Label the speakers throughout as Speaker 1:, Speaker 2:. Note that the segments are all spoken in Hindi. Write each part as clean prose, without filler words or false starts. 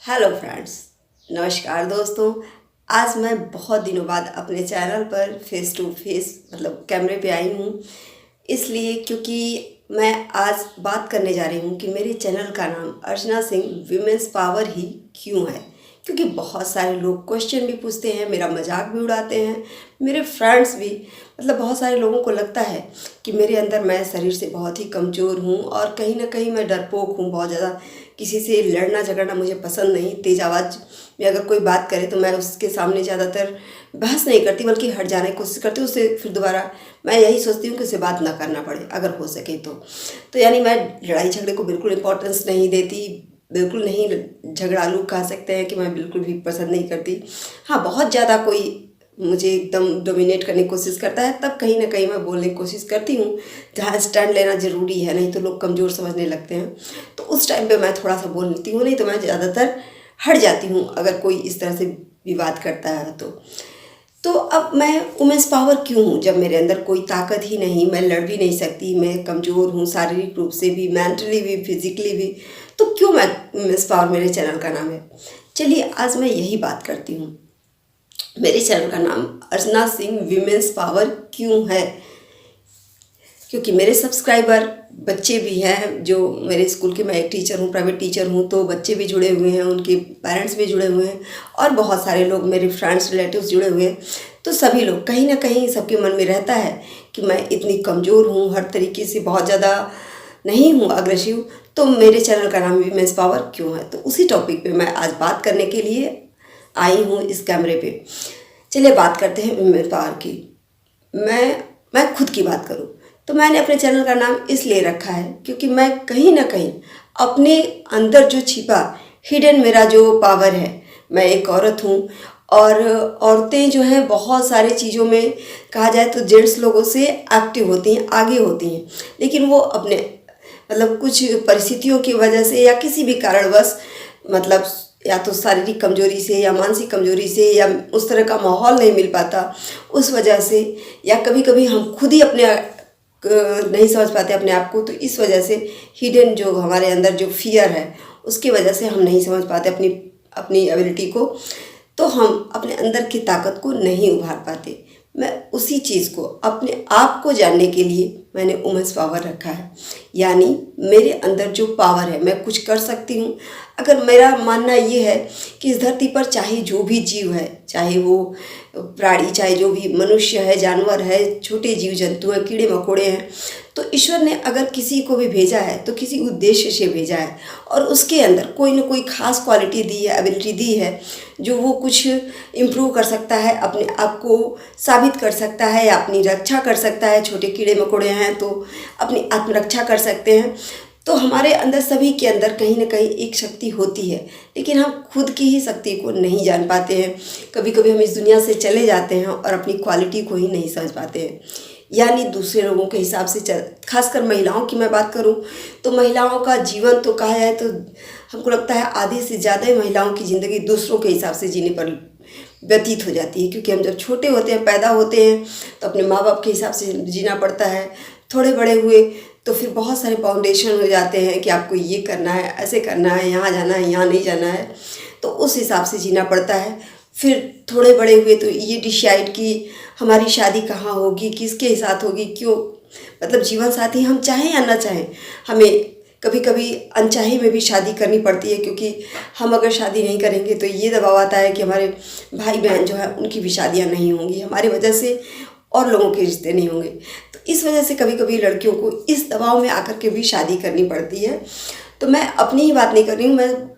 Speaker 1: हेलो फ्रेंड्स, नमस्कार दोस्तों। आज मैं बहुत दिनों बाद अपने चैनल पर फेस टू फेस मतलब कैमरे पे आई हूँ, इसलिए क्योंकि मैं आज बात करने जा रही हूँ कि मेरे चैनल का नाम अर्चना सिंह विमेंस पावर ही क्यों है। क्योंकि बहुत सारे लोग क्वेश्चन भी पूछते हैं, मेरा मजाक भी उड़ाते हैं, मेरे फ्रेंड्स भी, मतलब बहुत सारे लोगों को लगता है कि मेरे अंदर मैं शरीर से बहुत ही कमज़ोर हूँ और कहीं ना कहीं मैं डरपोक हूँ बहुत ज़्यादा। किसी से लड़ना झगड़ना मुझे पसंद नहीं। तेज़ आवाज़ में अगर कोई बात करे तो मैं उसके सामने ज़्यादातर बहस नहीं करती, बल्कि हट जाने की कोशिश करती हूँ। उससे फिर दोबारा मैं यही सोचती हूँ कि उसे बात ना करना पड़े अगर हो सके तो यानी मैं लड़ाई झगड़े को बिल्कुल इम्पोर्टेंस नहीं देती, बिल्कुल नहीं। झगड़ालू कह सकते हैं कि मैं बिल्कुल भी पसंद नहीं करती। हाँ, बहुत ज़्यादा कोई मुझे एकदम डोमिनेट करने की कोशिश करता है तब कहीं ना कहीं मैं बोलने की कोशिश करती हूँ, जहाँ स्टैंड लेना ज़रूरी है, नहीं तो लोग कमज़ोर समझने लगते हैं। तो उस टाइम पे मैं थोड़ा सा बोल लेती हूँ, नहीं तो मैं ज़्यादातर हट जाती हूँ अगर कोई इस तरह से विवाद करता है तो अब मैं वुमेन्स पावर क्यों हूँ जब मेरे अंदर कोई ताकत ही नहीं, मैं लड़ भी नहीं सकती, मैं कमज़ोर हूँ शारीरिक रूप से भी, मेंटली भी, फिजिकली भी। तो क्यों मैं वुमेन्स पावर मेरे चैनल का नाम है। चलिए आज मैं यही बात करती हूँ। मेरे चैनल का नाम अर्चना सिंह विमेंस पावर क्यों है, क्योंकि मेरे सब्सक्राइबर बच्चे भी हैं। जो मेरे स्कूल के, मैं एक टीचर हूँ, प्राइवेट टीचर हूँ, तो बच्चे भी जुड़े हुए हैं, उनके पेरेंट्स भी जुड़े हुए हैं और बहुत सारे लोग मेरे फ्रेंड्स रिलेटिव्स जुड़े हुए हैं। तो सभी लोग कहीं ना कहीं सबके मन में रहता है कि मैं इतनी कमज़ोर हूँ, हर तरीके से बहुत ज़्यादा नहीं हूँ अग्रेसिव, तो मेरे चैनल का नाम विमेंस पावर क्यों है। तो उसी टॉपिक पे मैं आज बात करने के लिए आई हूँ इस कैमरे पे। चलिए बात करते हैं विमेंस पावर की। मैं खुद की बात करूँ तो मैंने अपने चैनल का नाम इसलिए रखा है क्योंकि मैं कहीं ना कहीं अपने अंदर जो छिपा हिडन मेरा जो पावर है, मैं एक औरत हूँ और औरतें जो हैं बहुत सारी चीज़ों में कहा जाए तो जेंट्स लोगों से एक्टिव होती हैं, आगे होती हैं, लेकिन वो अपने मतलब कुछ परिस्थितियों की वजह से या किसी भी कारणवश, मतलब या तो शारीरिक कमजोरी से या मानसिक कमजोरी से या उस तरह का माहौल नहीं मिल पाता उस वजह से, या कभी कभी हम खुद ही अपने नहीं समझ पाते अपने आप को, तो इस वजह से हिडन जो हमारे अंदर जो फियर है उसकी वजह से हम नहीं समझ पाते अपनी अपनी एबिलिटी को, तो हम अपने अंदर की ताकत को नहीं उभार पाते। मैं उसी चीज़ को अपने आप को जानने के लिए मैंने वुमेन्स पावर रखा है। यानी मेरे अंदर जो पावर है, मैं कुछ कर सकती हूँ। अगर मेरा मानना ये है कि इस धरती पर चाहे जो भी जीव है, चाहे वो प्राणी, चाहे जो भी मनुष्य है, जानवर है, छोटे जीव जंतु हैं, कीड़े मकोड़े हैं, तो ईश्वर ने अगर किसी को भी भेजा है तो किसी उद्देश्य से भेजा है और उसके अंदर कोई ना कोई खास क्वालिटी दी है, एबिलिटी दी है, जो वो कुछ इम्प्रूव कर सकता है, अपने आप को साबित कर सकता है या अपनी रक्षा कर सकता है। छोटे कीड़े मकोड़े हैं तो अपनी आत्मरक्षा कर सकते हैं। तो हमारे अंदर, सभी के अंदर कहीं ना कहीं एक शक्ति होती है, लेकिन हम खुद की ही शक्ति को नहीं जान पाते हैं। कभी कभी हम इस दुनिया से चले जाते हैं और अपनी क्वालिटी को ही नहीं समझ पाते हैं। यानी दूसरे लोगों के हिसाब से खासकर महिलाओं की मैं बात करूं तो महिलाओं का जीवन तो कहा जाए तो हमको लगता है आधे से ज़्यादा ही महिलाओं की ज़िंदगी दूसरों के हिसाब से जीने पर व्यतीत हो जाती है। क्योंकि हम जब छोटे होते हैं, पैदा होते हैं, तो अपने माँ बाप के हिसाब से जीना पड़ता है। थोड़े बड़े हुए तो फिर बहुत सारे फाउंडेशन हो जाते हैं कि आपको ये करना है, ऐसे करना है, यहाँ जाना है, यहाँ नहीं जाना है, तो उस हिसाब से जीना पड़ता है। फिर थोड़े बड़े हुए तो ये डिसाइड कि हमारी शादी कहाँ होगी, किसके साथ होगी, क्यों, मतलब जीवन साथी हम चाहें या ना चाहें, हमें कभी कभी अनचाहे में भी शादी करनी पड़ती है। क्योंकि हम अगर शादी नहीं करेंगे तो ये दबाव आता है कि हमारे भाई बहन जो है उनकी भी शादियाँ नहीं होंगी, हमारी वजह से और लोगों के रिश्ते नहीं होंगे। तो इस वजह से कभी कभी लड़कियों को इस दबाव में आकर के भी शादी करनी पड़ती है। तो मैं अपनी ही बात नहीं कर रही हूँ, मैं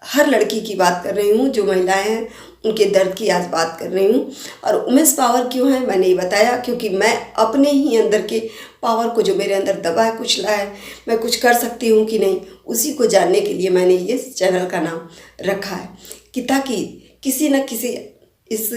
Speaker 1: हर लड़की की बात कर रही हूँ, जो महिलाएं हैं उनके दर्द की आज बात कर रही हूँ। और वुमेन्स पावर क्यों है मैंने ये बताया, क्योंकि मैं अपने ही अंदर के पावर को, जो मेरे अंदर दबा है, कुचला है, मैं कुछ कर सकती हूँ कि नहीं, उसी को जानने के लिए मैंने ये चैनल का नाम रखा है कि ताकि किसी न किसी इस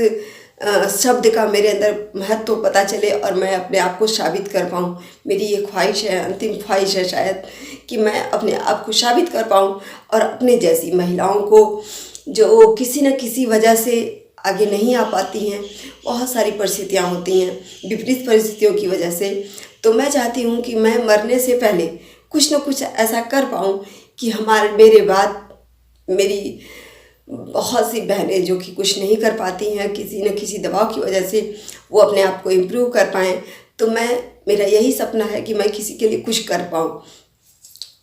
Speaker 1: शब्द का मेरे अंदर महत्व पता चले और मैं अपने आप को साबित कर पाऊँ। मेरी ये ख्वाहिश है, अंतिम ख्वाहिश है शायद, कि मैं अपने आप को साबित कर पाऊँ और अपने जैसी महिलाओं को, जो किसी न किसी वजह से आगे नहीं आ पाती हैं, बहुत सारी परिस्थितियाँ होती हैं, विपरीत परिस्थितियों की वजह से, तो मैं चाहती हूँ कि मैं मरने से पहले कुछ न कुछ ऐसा कर पाऊँ कि मेरे बाद मेरी बहुत सी बहनें जो कि कुछ नहीं कर पाती हैं, किसी न किसी दबाव की वजह से वो अपने आप को इम्प्रूव कर पाएँ। तो मेरा यही सपना है कि मैं किसी के लिए कुछ कर पाऊँ।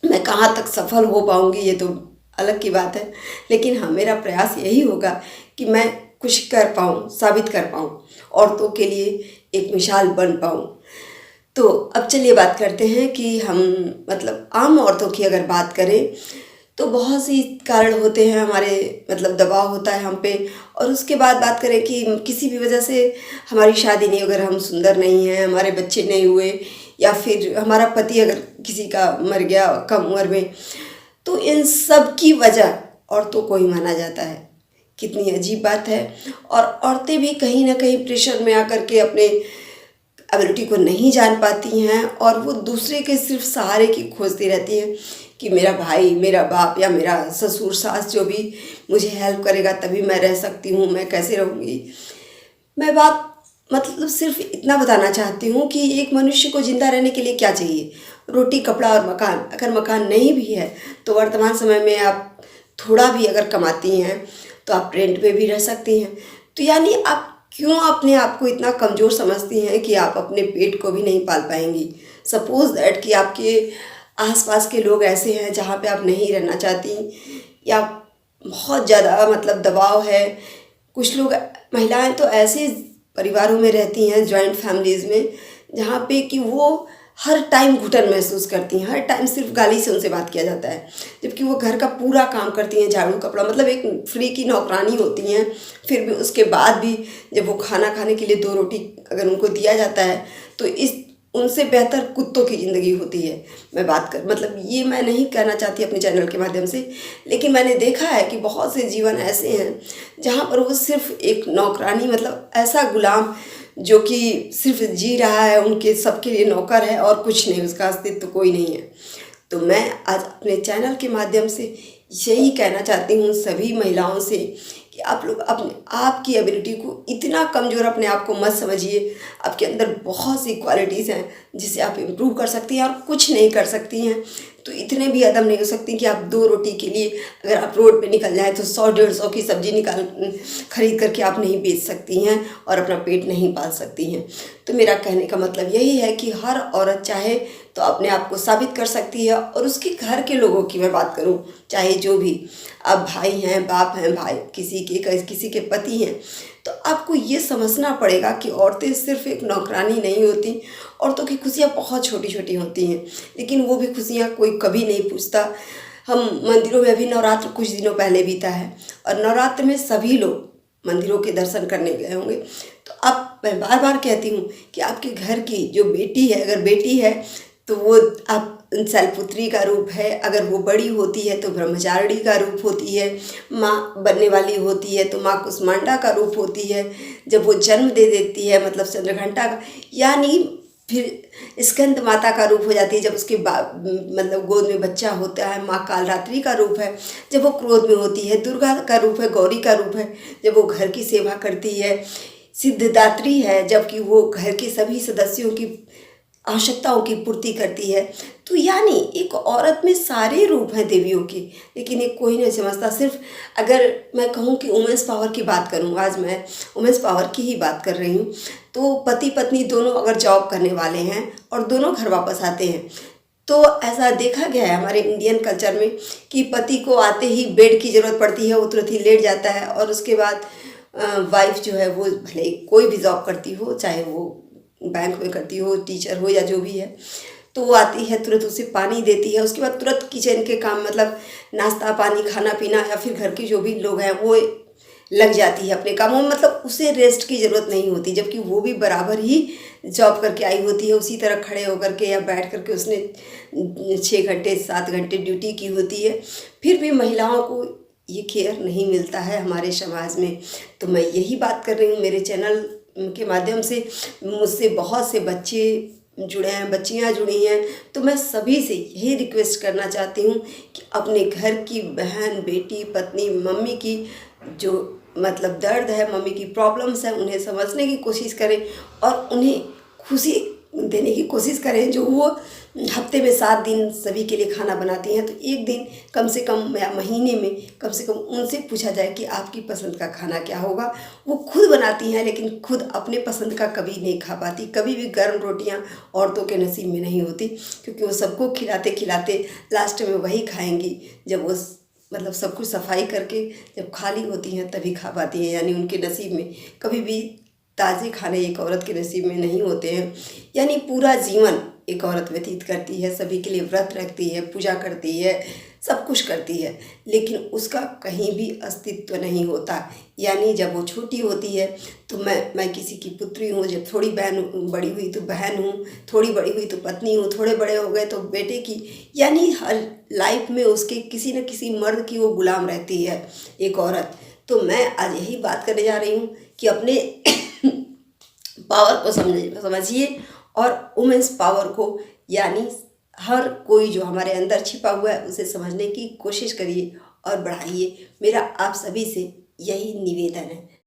Speaker 1: मैं कहाँ तक सफल हो पाऊँगी ये तो अलग की बात है, लेकिन हाँ, मेरा प्रयास यही होगा कि मैं कुछ कर पाऊँ, साबित कर पाऊँ, औरतों के लिए एक मिसाल बन पाऊँ। तो अब चलिए बात करते हैं कि हम मतलब आम औरतों की अगर बात करें तो बहुत सी कारण होते हैं हमारे, मतलब दबाव होता है हम पे। और उसके बाद बात करें कि किसी भी वजह से हमारी शादी नहीं, अगर हम सुंदर नहीं हैं, हमारे बच्चे नहीं हुए, या फिर हमारा पति अगर किसी का मर गया कम उम्र में, तो इन सब की वजह औरतों को ही माना जाता है। कितनी अजीब बात है। और औरतें भी कहीं ना कहीं प्रेशर में आकर के अपने एबिलिटी को नहीं जान पाती हैं और वो दूसरे के सिर्फ सहारे की खोजती रहती हैं कि मेरा भाई, मेरा बाप या मेरा ससुर सास जो भी मुझे हेल्प करेगा तभी मैं रह सकती हूँ, मैं कैसे रहूँगी। मैं बात मतलब सिर्फ इतना बताना चाहती हूँ कि एक मनुष्य को ज़िंदा रहने के लिए क्या चाहिए? रोटी, कपड़ा और मकान। अगर मकान नहीं भी है तो वर्तमान समय में आप थोड़ा भी अगर कमाती हैं तो आप रेंट पे भी रह सकती हैं। तो यानी आप क्यों अपने आप को इतना कमज़ोर समझती हैं कि आप अपने पेट को भी नहीं पाल पाएंगी? सपोज़ दैट कि आपके आसपास के लोग ऐसे हैं जहाँ पे आप नहीं रहना चाहती, या बहुत ज़्यादा मतलब दबाव है। कुछ लोग, महिलाएं तो ऐसे परिवारों में रहती हैं, जॉइंट फैमिलीज़ में, जहाँ पे कि वो हर टाइम घुटन महसूस करती हैं, हर टाइम सिर्फ गाली से उनसे बात किया जाता है, जबकि वो घर का पूरा काम करती हैं, झाड़ू, कपड़ा, मतलब एक फ्री की नौकरानी होती हैं। फिर भी उसके बाद भी जब वो खाना खाने के लिए 2 रोटी अगर उनको दिया जाता है तो इस उनसे बेहतर कुत्तों की ज़िंदगी होती है। मैं बात कर मतलब ये मैं नहीं कहना चाहती अपने चैनल के माध्यम से, लेकिन मैंने देखा है कि बहुत से जीवन ऐसे हैं जहाँ पर वो सिर्फ एक नौकरानी, मतलब ऐसा गुलाम जो कि सिर्फ जी रहा है, उनके सबके लिए नौकर है और कुछ नहीं, उसका अस्तित्व कोई नहीं है। तो मैं आज अपने चैनल के माध्यम से यही कहना चाहती हूँ सभी महिलाओं से कि आप लोग अपने आपकी एबिलिटी को इतना कमज़ोर अपने आप को मत समझिए। आपके अंदर बहुत सी क्वालिटीज़ हैं जिसे आप इम्प्रूव कर सकती हैं और कुछ नहीं कर सकती हैं तो इतने भी अदम नहीं हो सकती कि आप 2 रोटी के लिए अगर आप रोड पे निकल जाएं तो 100-150 की सब्ज़ी खरीद करके आप नहीं बेच सकती हैं और अपना पेट नहीं पाल सकती हैं। तो मेरा कहने का मतलब यही है कि हर औरत चाहे तो अपने आप को साबित कर सकती है। और उसके घर के लोगों की मैं बात करूं, चाहे जो भी, अब भाई हैं, बाप हैं, भाई किसी के पति हैं, तो आपको ये समझना पड़ेगा कि औरतें सिर्फ एक नौकरानी नहीं होती। औरतों की खुशियाँ बहुत छोटी छोटी होती हैं, लेकिन वो भी खुशियाँ कोई कभी नहीं पूछता। हम मंदिरों में, अभी नवरात्र कुछ दिनों पहले बीता है और नवरात्र में सभी लोग मंदिरों के दर्शन करने गए होंगे। तो अब मैं बार बार कहती हूँ कि आपके घर की जो बेटी है, अगर बेटी है तो वो आप शैलपुत्री का रूप है, अगर वो बड़ी होती है तो ब्रह्मचारिणी का रूप होती है, माँ बनने वाली होती है तो माँ कुष्मांडा का रूप होती है, जब वो जन्म दे देती है मतलब चंद्रघंटा का, यानी फिर स्कंद माता का रूप हो जाती है जब उसके मतलब गोद में बच्चा होता है, माँ कालरात्रि का रूप है जब वो क्रोध में होती है, दुर्गा का रूप है, गौरी का रूप है जब वो घर की सेवा करती है, सिद्धिदात्री है जबकि वो घर के सभी सदस्यों की आवश्यकताओं की पूर्ति करती है। तो यानी एक औरत में सारे रूप हैं देवियों के, लेकिन एक कोई नहीं समझता। सिर्फ अगर मैं कहूँ कि वुमेंस पावर की बात करूँ, आज मैं वुमेंस पावर की ही बात कर रही हूँ, तो पति पत्नी दोनों अगर जॉब करने वाले हैं और दोनों घर वापस आते हैं तो ऐसा देखा गया है हमारे इंडियन कल्चर में कि पति को आते ही बेड की ज़रूरत पड़ती है, वो तुरंत ही लेट जाता है और उसके बाद वाइफ जो है वो भले कोई भी जॉब करती हो, चाहे वो बैंक में करती हो, टीचर हो या जो भी है, तो वो आती है तुरंत उसे पानी देती है, उसके बाद तुरंत किचन के काम मतलब नाश्ता पानी खाना पीना या फिर घर के जो भी लोग हैं वो लग जाती है अपने कामों में, मतलब उसे रेस्ट की ज़रूरत नहीं होती, जबकि वो भी बराबर ही जॉब करके आई होती है, उसी तरह खड़े होकर के या बैठ करके उसने 6 घंटे 7 घंटे ड्यूटी की होती है। फिर भी महिलाओं को ये केयर नहीं मिलता है हमारे समाज में। तो मैं यही बात कर रही हूँ, मेरे चैनल के माध्यम से मुझसे बहुत से बच्चे जुड़े हैं, बच्चियां जुड़ी हैं, तो मैं सभी से यही रिक्वेस्ट करना चाहती हूँ कि अपने घर की बहन, बेटी, पत्नी, मम्मी की जो मतलब दर्द है, मम्मी की प्रॉब्लम्स हैं, उन्हें समझने की कोशिश करें और उन्हें खुशी देने की कोशिश करें जो वो हफ्ते में 7 दिन सभी के लिए खाना बनाती हैं, तो एक दिन कम से कम या महीने में कम से कम उनसे पूछा जाए कि आपकी पसंद का खाना क्या होगा। वो खुद बनाती हैं लेकिन खुद अपने पसंद का कभी नहीं खा पाती। कभी भी गर्म रोटियां औरतों के नसीब में नहीं होती, क्योंकि वो सबको खिलाते खिलाते लास्ट में वही खाएंगी जब वो मतलब सब कुछ सफाई करके जब खाली होती हैं तभी खा पाती हैं। यानी उनके नसीब में कभी भी ताज़े खाने एक औरत के नसीब में नहीं होते हैं। यानी पूरा जीवन एक औरत व्यतीत करती है, सभी के लिए व्रत रखती है, पूजा करती है, सब कुछ करती है, लेकिन उसका कहीं भी अस्तित्व नहीं होता। यानी जब वो छोटी होती है तो मैं किसी की पुत्री हूँ, जब थोड़ी बहन बड़ी हुई तो बहन हूँ, थोड़ी बड़ी हुई तो पत्नी हूँ, थोड़े बड़े हो गए तो बेटे की। यानी हर लाइफ में उसके किसी न किसी मर्द की वो गुलाम रहती है एक औरत। तो मैं आज यही बात करने जा रही हूँ कि अपने पावर को समझिए और वुमेन्स पावर को, यानी हर कोई जो हमारे अंदर छिपा हुआ है उसे समझने की कोशिश करिए और बढ़ाइए। मेरा आप सभी से यही निवेदन है।